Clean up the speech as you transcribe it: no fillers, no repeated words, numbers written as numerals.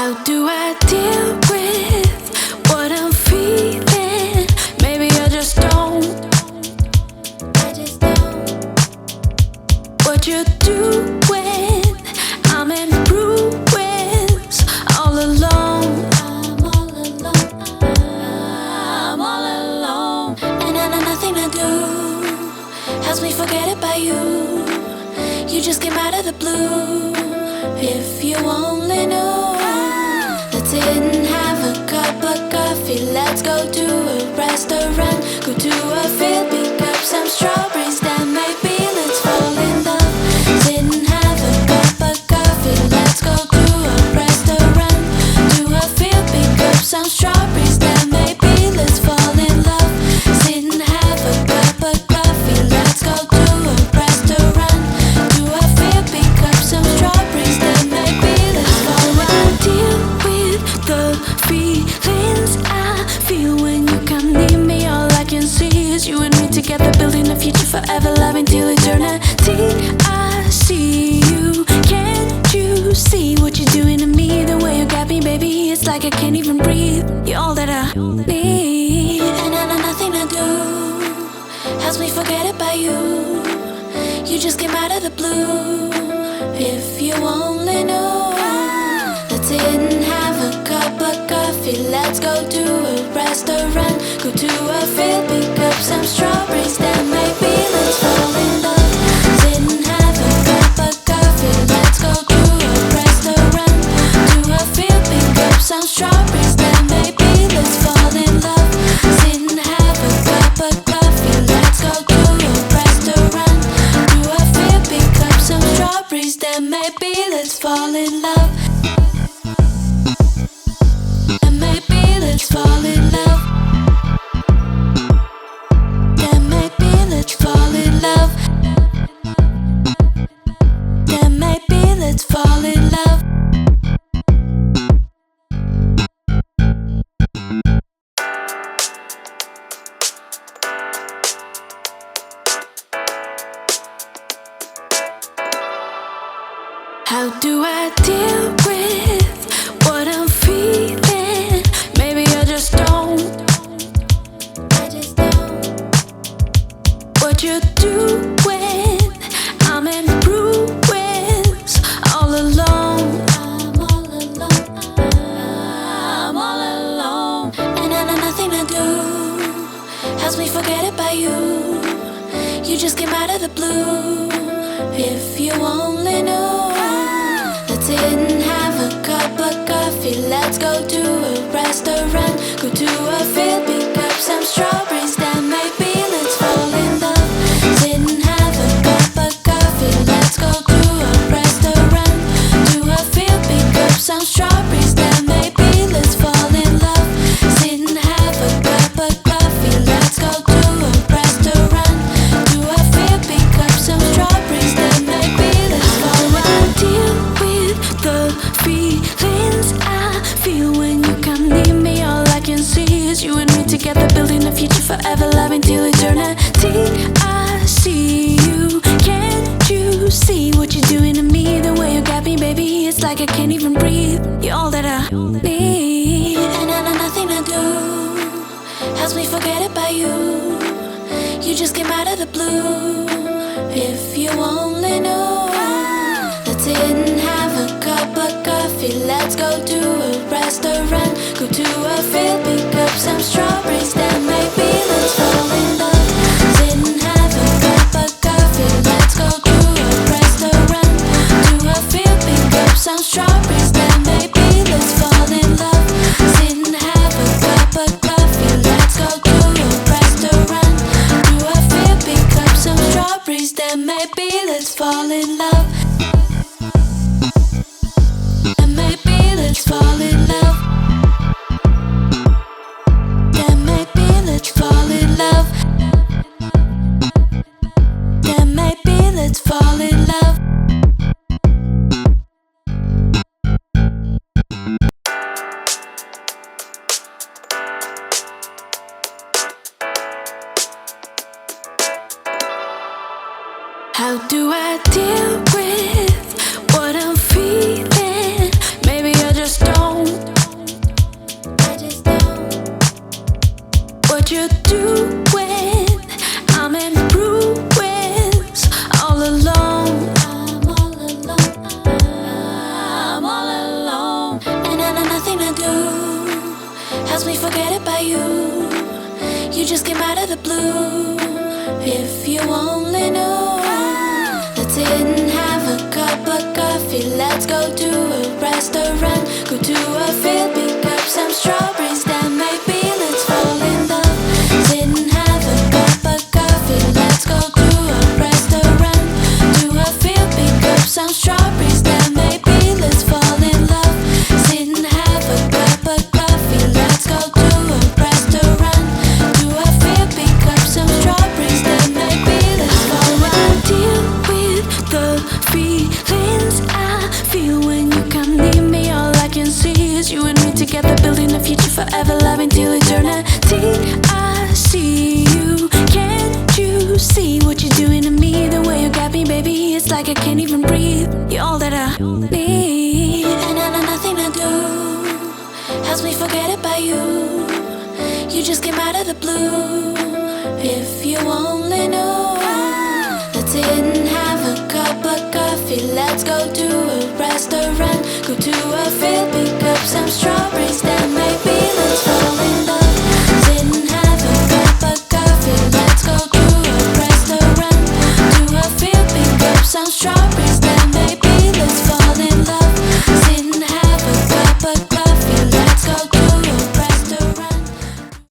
How do I deal with what I'm feeling? Maybe I just don't. What you do when I'm in ruins, all alone. I'm all alone. I'm all alone. And I know nothing I do helps me forget about you. You just came out of the blue. If you only knew. Let's sit and have a cup of coffee. Let's go to a restaurant. Go to a field, pick up some strawberries. Then maybe let's fall in love. Sit and have a cup of coffee. Let's go to a restaurant. To a field, pick up some strawberries. Then maybe let's fall in love. Sit and have a cup of coffee. Let's go to a restaurant. To a field, pick up some strawberries. Then maybe let's fall in love. Deal with the feelings I feel when you come near me. All I can see is you and me together, building a future forever, loving till eternity. I see you, can't you see what you're doing to me? The way you got me, baby, it's like I can't even breathe. You're all that I need. And I know nothing I do helps me forget about you. You just came out of the blue. If you only knew. Let's sit and have a cup of coffee. Let's go to a restaurant. Go to a field, pick up some strawberries. Then maybe let's fall in love. Sit and have a cup of coffee. Let's go to a restaurant. To a field, pick up some strawberries. Then maybe let's fall in love. Sit and have a cup of coffee. Let's go to a restaurant. To a field, pick up some strawberries. Then maybe let's fall in love. And maybe let's fall in love. Then maybe let's fall in love. Then maybe let's fall in love. How do I deal with what I'm feeling? Maybe I just don't. What you do when I'm in ruins, all alone. I'm all alone. I'm all alone. And I know nothing I do helps me forget about you. You just came out of the blue. If you only knew. Let's sit and have a cup of coffee. Let's go to a restaurant. Go to a field, pick up some strawberries. Then maybe let's fall in love. Sit and have a cup of coffee. Let's go to a restaurant. To a field, pick up some strawberries. Then maybe let's fall in love. Sit and have a cup of coffee. Let's go to a restaurant. To a field, pick up some strawberries. Then maybe let's fall in love. Deal with the feelings I feel when you come near me. All I can see is you and me together, building a future forever, loving till eternity. I see you, can't you see what you're doing to me? The way you got me, baby, it's like I can't even breathe. You're all that I need. And I know nothing I do helps me forget about you. You just came out of the blue. If you only knew. Let's sit and have a cup of coffee. Let's go to a restaurant. Go to a field, pick up some strawberries. Then maybe let's fall in love. Sit and have a cup of coffee. Let's go to a restaurant. To a field, pick up some strawberries. Then maybe let's fall in love. Sit and have a cup of coffee. Let's go to a restaurant. To a field, pick up some strawberries. Then maybe let's fall in love. And maybe let's fall in love. Then maybe let's fall in love. Then maybe let's fall in love. How do I deal with what I'm feeling? Maybe I just don't. doing? I'm in ruins, all alone. I'm all alone. I'm all alone. And I know nothing to do helps me forget about you. You just came out of the blue. If you only knew. Let's sit and have a cup of coffee. Let's go to a restaurant. Go to a field, pick up some strawberries. Then maybe let's fall in love. Sit and have a cup of coffee. Let's go to a restaurant. To a field, pick up some strawberries. Then maybe let's fall in love. Sit and have a cup of coffee. Let's go to a restaurant. To a field, pick up some strawberries. Then maybe let's fall in love. Deal with the feelings I feel when you come near me. All I can see is you and me together, building a future forever, loving till eternity. I see you. Can't you see what you're doing to me? The way you got me, baby, it's like I can't even breathe. You're all that I need. And I know nothing to do helps me forget about you. You just came out of the blue. If you only knew. Let's sit and have a cup of coffee. Let's go to a restaurant. Go to a field, pick up some strawberries. Then maybe let's fall in love.